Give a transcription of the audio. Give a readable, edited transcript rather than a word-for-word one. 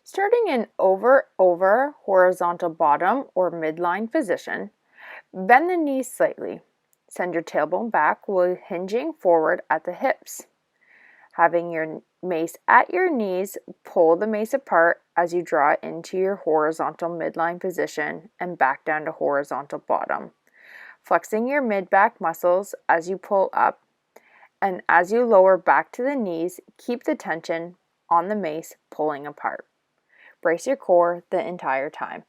Starting in over horizontal bottom or midline position, bend the knees slightly. Send your tailbone back while hinging forward at the hips. Having your mace at your knees, pull the mace apart as you draw it into your horizontal midline position and back down to horizontal bottom. Flexing your mid-back muscles as you pull up, and as you lower back to the knees, keep the tension on the mace pulling apart. Brace your core the entire time.